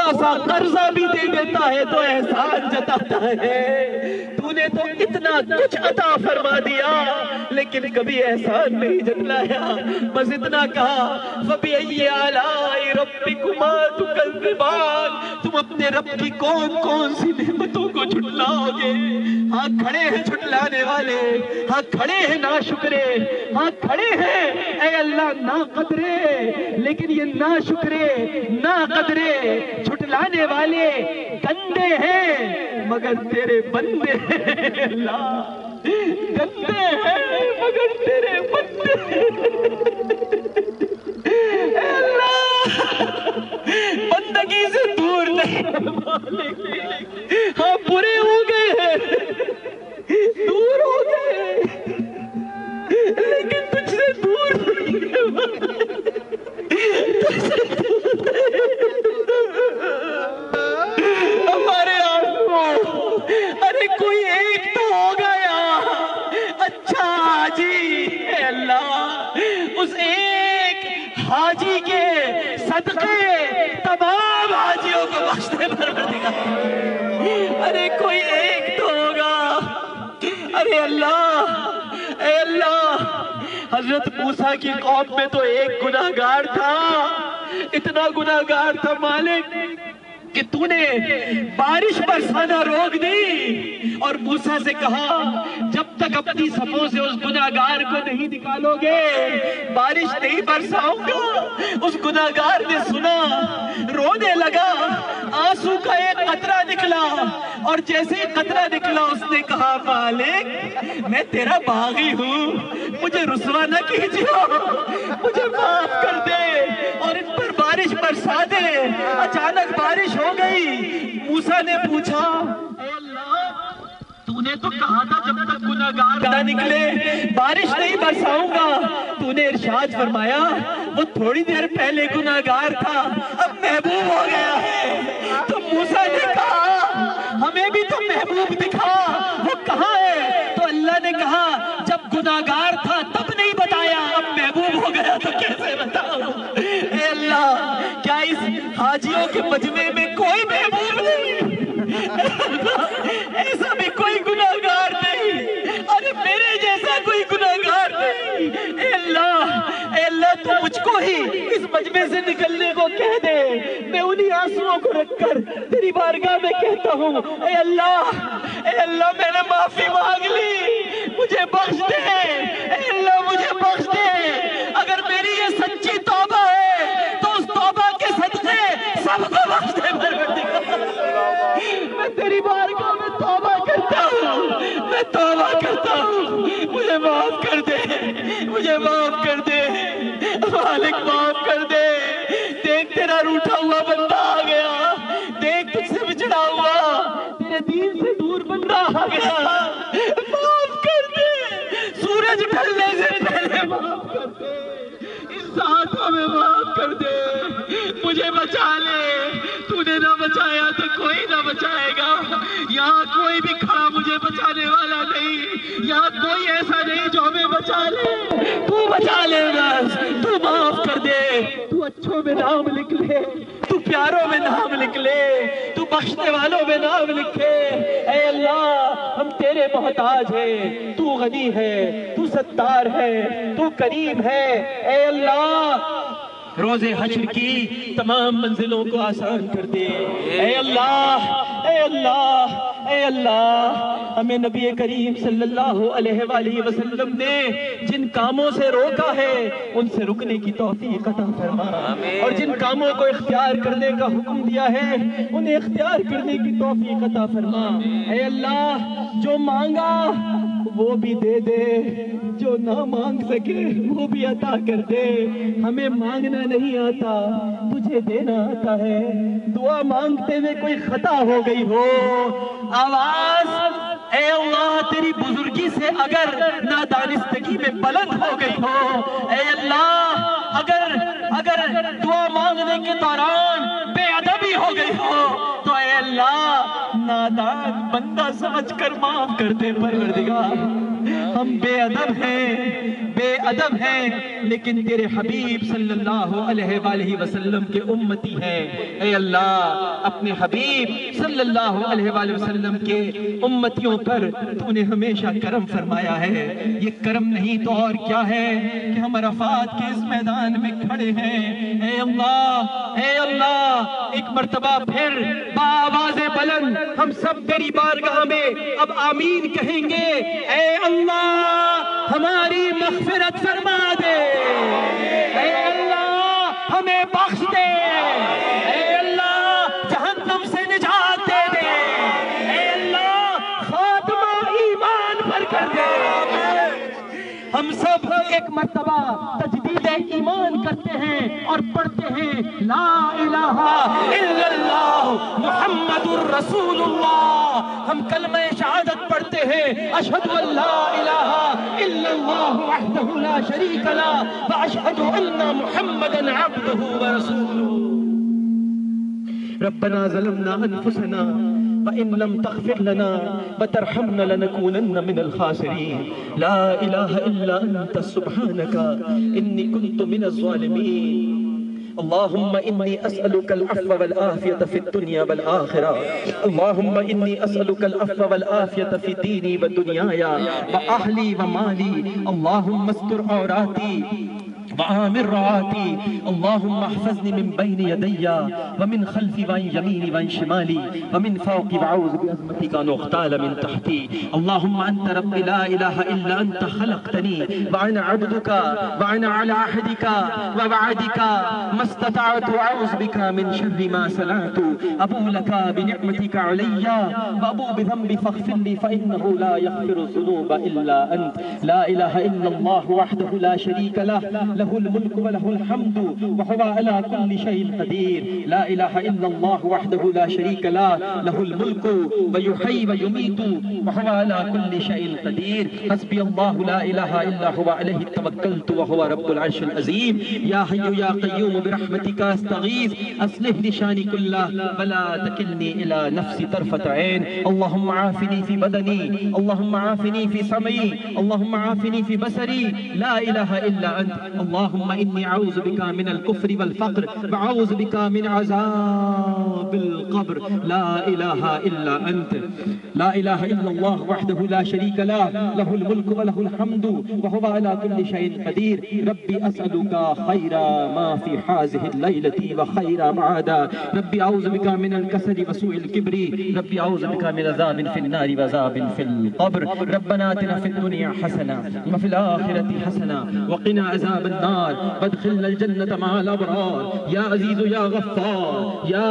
تھوڑا سا قرضہ بھی دے دیتا ہے تو احسان جتاتا ہے. تو نے تو اتنا کچھ عطا فرما دیا لیکن کبھی احسان نہیں جتلایا. بس اتنا کہا فَبِأَيِّ آلَاءِ رَبِّكُمَا تُكَذِّبَانِ. تم اپنے رب کی کون کون سی نعمتوں کو جھٹلاؤ گے. ہاں کھڑے ہیں جھٹلانے والے, ہاں کھڑے ہیں ناشکرے, ہاں کھڑے ہیں اے اللہ نا قدرے. لیکن یہ ناشکرے نا قدرے جھٹلانے والے گندے ہیں مگر تیرے بندے ہیں. اللہ گندے ہیں مگر تیرے بندے اے اللہ بندگی سے دور نہیں. ہاں برے ہو گئے ہیں, دور ہو گئے لیکن تجھ سے دور نہیں ہمارے آنسو. ارے کوئی ایک تو ہو گیا اچھا حاجی. اے اللہ اس ایک حاجی کے صدقے تمام حاجیوں کو بخش دے پروردگار. ارے کوئی ایک تو ہوگا. ارے اللہ اے اللہ حضرت موسیٰ کی قوم میں تو ایک گناہگار تھا, اتنا گناہگار تھا مالک کہ تو نے بارش برسانا روک دی اور موسیٰ سے کہا جب تک اپنی صفوں سے اس گناہگار کو نہیں نکالو گے بارش نہیں برساؤں گا. اس گناہگار نے سنا, رونے لگا, آنسو کا ایک قطرہ نکلا اور جیسے ہی قطرہ نکلا اس نے کہا مالک میں تیرا باغی ہوں, مجھے رسوا نہ کیجیے, مجھے معاف کر دے اور ان پر بارش برسا دے. اچانک بارش ہو گئی. موسیٰ نے پوچھا اے اللہ تو نے تو کہا تھا جب تک گناہگار نہ نکلے بارش نہیں برساؤں گا. تو نے ارشاد فرمایا وہ تھوڑی دیر پہلے گناہگار تھا اب محبوب ہو گیا ہے. تو موسیٰ نے کہا ہمیں بھی تو محبوب دکھا, وہ کہاں ہے؟ تو اللہ نے کہا جب گناہگار تھا تب نہیں بتایا, اب محبوب ہو گیا تو کیسے بتاؤں. اے اللہ کیا اس حاجیوں کے مجمع میں کوئی محبوب نہیں؟ ایسا بھی کوئی گناہگار نہیں, ارے میرے جیسا کوئی گناہگار نہیں. اے اللہ تو مجھ کو ہی اس مجمع سے نکلنے کو کہہ دے. میں انہی آنسوؤں کو رکھ کر تیری بارگاہ میں کہتا ہوں اے اللہ میں نے معافی مانگ لی, مجھے بخش دے. اے اللہ مجھے بخش دے. اگر میری یہ سچی توبہ ہے تو اس توبہ کے صدقے سب کو بخش دے پروردگار. میں تیری بارگاہ میں توبہ کرتا ہوں, میں توبہ کرتا ہوں, مجھے معاف کر دے, مجھے معاف کر دے مالک, معاف کر دے. دیکھ تیرا روٹھا ہوا بندہ آ گیا, دیکھ تجھ سے بچڑا ہوا تیرے دین سے دور بندہ آ گیا, معاف کر دے. سورج ڈھلنے سے پہلے معاف کر دے, اس ساتھوں میں معاف کر دے. مجھے بچا لے, تو نے نہ بچایا تو کوئی نہ بچائے گا. یہاں کوئی بھی کھڑا مجھے بچانے والا نہیں, یہاں کوئی ایسا نہیں جو ہمیں بچا لے. تو بچا لے بس, تو معاف کر دے. تو اچھوں میں نام لکھ لے, تو پیاروں میں نام لکھ لے, تو بخشنے والوں میں نام لکھے. اے اللہ ہم تیرے محتاج ہیں, تو غنی ہے, تو ستار ہے, تو کریم ہے. اے اللہ روز حشر کی تمام منزلوں کو آسان کر دے. اے اللہ اے اللہ اے اللہ ہمیں نبی کریم صلی اللہ علیہ وآلہ وسلم نے جن کاموں سے روکا ہے ان سے رکنے کی توفیق عطا فرما, اور جن کاموں کو اختیار کرنے کا حکم دیا ہے انہیں اختیار کرنے کی توفیق عطا فرما. اے اللہ جو مانگا وہ بھی دے دے, جو نہ مانگ سکے وہ بھی عطا کر دے. ہمیں مانگنا نہیں آتا, تجھے دینا آتا ہے. دعا مانگتے ہوئے کوئی خطا ہو گئی ہو, آواز اے اللہ تیری بزرگی سے اگر نادانستگی میں بلند ہو گئی ہو, اے اللہ اگر دعا مانگنے کے دوران بے ادبی ہو گئی ہو تو اے اللہ نادان بندہ سمجھ کر معاف کر دے پروردگار. ہم بے ادب ہیں لیکن تیرے حبیب صلی اللہ علیہ وآلہ وسلم کے امتی ہیں۔ اے اللہ اپنے حبیب صلی اللہ علیہ وآلہ وسلم کے امتیوں پر تو نے ہمیشہ کرم فرمایا ہے۔ یہ کرم نہیں تو اور کیا ہے کہ ہم عرفات کے اس میدان میں کھڑے ہیں۔ اے اللہ ایک مرتبہ پھر بآواز بلند ہم سب تیری بارگاہ میں اب آمین کہیں گے۔ اے اللہ ہماری مغفرت فرما دے، اے اللہ ہمیں بخش دے، اے اللہ جہنم سے نجات دے دے، اے اللہ خاتمہ ایمان پر کر دے۔ ہم سب ایک مرتبہ تجدید ایمان کرتے ہیں اور پڑھتے ہیں لا الہ الا اللہ محمد الرسول اللہ۔ ہم کلمہ شہادت پڑھتے ہیں اشہد ان لا الہ الا اللہ وحدہ لا شریک لہ واشہد ان محمدا عبدہ ورسولہ۔ ربنا ظلمنا انفسنا وإن لم تغفر لنا وترحمنا لنكونن من الخاسرين لا إله إلا أنت سبحانك إني كنت من الظالمين اللهم إني أسألك العفو والعافية في الدنيا والآخرة اللهم إني أسألك العفو والعافية في ديني ودنياي وأهلي ومالي اللهم استر عوراتي وعامر روعاتي اللهم احفظني من بين يدي ومن خلفي وعن يميني وعن شمالي ومن فوقي وأعوذ بعظمتك أن أغتال من تحتي اللهم أنت رب لا إله إلا أنت خلقتني وأنا عبدك وأنا على عهدك ووعدك ما استطعت أعوذ بك من شر ما صنعت أبو لك بنعمتك علي وأبو بذنبي فاغفر لي فإنه لا يغفر الذنوب إلا أنت لا إله إلا الله وحده لا شريك له له الملك وله الحمد وهو على كل شيء قدير لا إله إلا الله وحده لا شريك له له الملك ويحيي ويميت وهو على كل شيء قدير حسبي الله لا إله إلا هو عليه توكلت وهو رب العرش العظيم يا حي يا قيوم برحمتك استغيث أصلح لي شاني كله ولا تكلني إلى نفسي طرفة عين اللهم عافني في بدني اللهم عافني في سمعي اللهم عافني في بصري لا إله إلا أنت اللهم إني أعوذ بك من الكفر والفقر وأعوذ بك من عذاب القبر لا إله إلا أنت لا إله إلا الله وحده لا شريك له له الملك وله الحمد وهو على كل شيء قدير ربي أسألك خير ما في هذه الليلة وخير معادا ربي أعوذ بك من الكسل وسوء الكبر ربي أعوذ بك من عذاب في النار وعذاب في القبر ربنا آتنا في الدنيا حسنة وفي الآخرة حسنة وقنا عذاب النار وادخلنا الجنة مع الأبرار يا عزيز يا غفار يا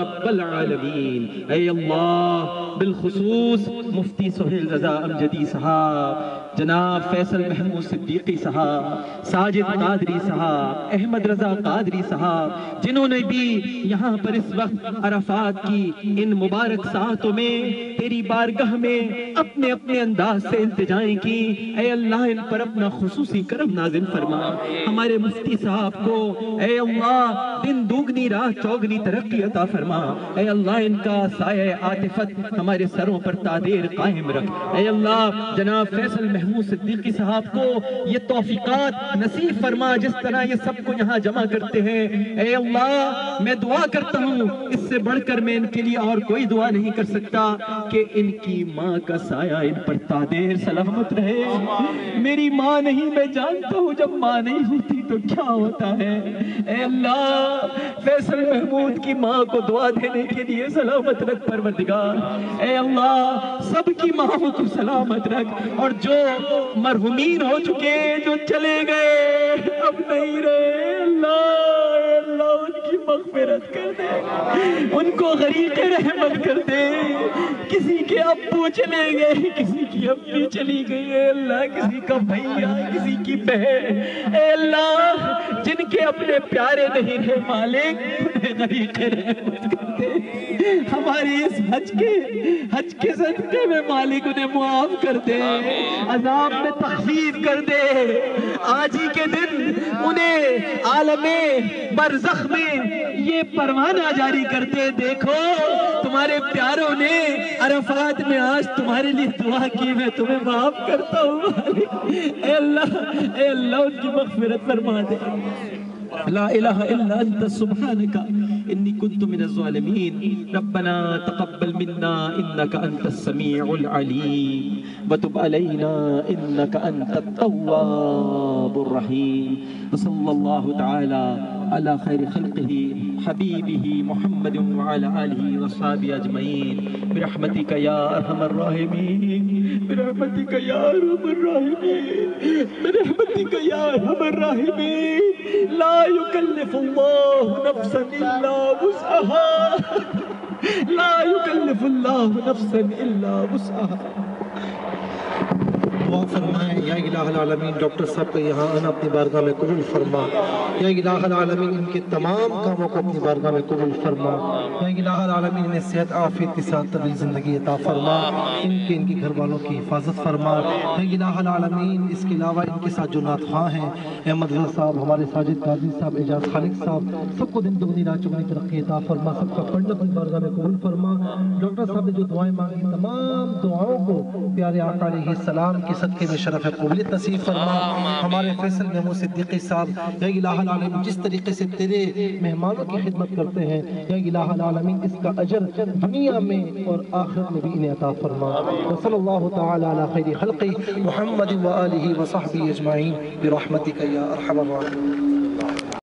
رب العالمین۔ اے اللہ بالخصوص مفتی سہیل رضا امجدی صاحب، جناب فیصل محمود صدیقی صاحب، ساجد قادری صاحب، احمد رضا قادری صاحب، جنہوں نے بھی یہاں پر اس وقت عرفات کی ان مبارک ساعتوں میں تیری بارگاہ میں اپنے اپنے انداز سے التجائیں کی، اے اللہ ان پر اپنا خصوصی کرم نازل فرما۔ ہمارے مفتی صاحب کو اے اللہ دن دوگنی رات چوگنی ترقی عطا فرما، اے اللہ ان کا سایہ عاطفت ہمارے سروں پر تادیر قائم رکھ، اے اللہ جناب فیصل محمود صدیقی صاحب کو یہ توفیقات نصیب فرما جس طرح یہ سب کو یہاں جمع کرتے ہیں۔ اے اللہ میں دعا کرتا ہوں، اس سے بڑھ کر میں ان کے لیے اور کوئی دعا نہیں کر سکتا کہ ان کی ماں کا سایہ ان پر تادیر سلامت رہے۔ میری ماں نہیں، میں جانتا ہوں جب ماں نہیں ہوتی تو کیا ہوتا ہے۔ اے اللہ فیصل محمود کی ماں کو دعا دینے کے لیے سلامت رکھ پروردگار، اے اللہ سب کی ماں کو سلامت رکھ، اور جو مرحومین ہو چکے جو چلے گئے اب نہیں رہے، اللہ ان کی مغفرت کر دے، ان کو غریق رحمت کر دے۔ کسی کے ابو چلے گئے، کسی کی امی چلی گئی ہے اللہ، کسی کا بھیا، کسی کی بہن، اے اللہ جن کے اپنے پیارے نہیں رہے مالک انہیں غریق رحمت کر دے۔ ہماری اس حج کے صدقے میں مالک انہیں معاف کر دے، عذاب میں تخفیف کر دے۔ آج ہی کے دن انہیں عالم برزخ میں یہ پروانہ جاری کرتے، دیکھو تمہارے پیاروں نے عرفات میں آج تمہارے لیے دعا کی، میں تمہیں معاف کرتا ہوں مالک۔ اے اللہ ان کی مغفرت فرما دے۔ لا الہ الا انت سبحانک انی کنت من الظالمین، ربنا تقبل منا انک انت السمیع العلیم وتب علینا انک انت التواب الرحیم، وصلی اللہ تعالی على خير خلقه حبيبه محمد وعلى آله وصحبه أجمعين برحمتك يا أرحم الراحمين، برحمتك يا أرحم الراحمين، برحمتك يا أرحم الراحمين۔ لا يكلف الله نفسا إلا وسعها، لا يكلف الله نفسا إلا وسعها۔ دعا فرمائیں یا الہ العالمین ڈاکٹر صاحب کو یہاں آنا اپنی بارگاہ میں قبول فرما، یا الہ العالمین ان کے تمام کاموں کو اپنی بارگاہ میں قبول فرما، یا الہ العالمین انہیں صحت عافیت کے ساتھ طویل زندگی عطا فرما، ان کے گھر والوں کی حفاظت فرما، یا الہ العالمین اس کے علاوہ ان کے ساتھ جو نعت خواں ہیں احمد رضا صاحب، ہمارے ساجد قاضی صاحب، اعجاز خالق صاحب، سب کو دن دگنی رات چگنی ترقی عطا فرما، سب کا پڑھنا اپنی بارگاہ میں قبول فرما۔ ڈاکٹر صاحب نے جو دعائیں مانگی تمام دعاؤں کو پیارے آقا علیہ السلام کے صدقے میں شرف قبولیت نصیب فرما۔ ہمارے فیصل محمود صدیقی صاحب یا الہ العالمین جس طریقے سے تیرے مہمانوں کی خدمت کرتے ہیں یا الہ العالمین اس کا اجر دنیا میں اور آخرت میں بھی انہیں عطا فرما۔ وصلی اللہ تعالی علی خیر خلقہ محمد و آلہ و صحبہ اجمعین برحمتک یا ارحم الراحمین۔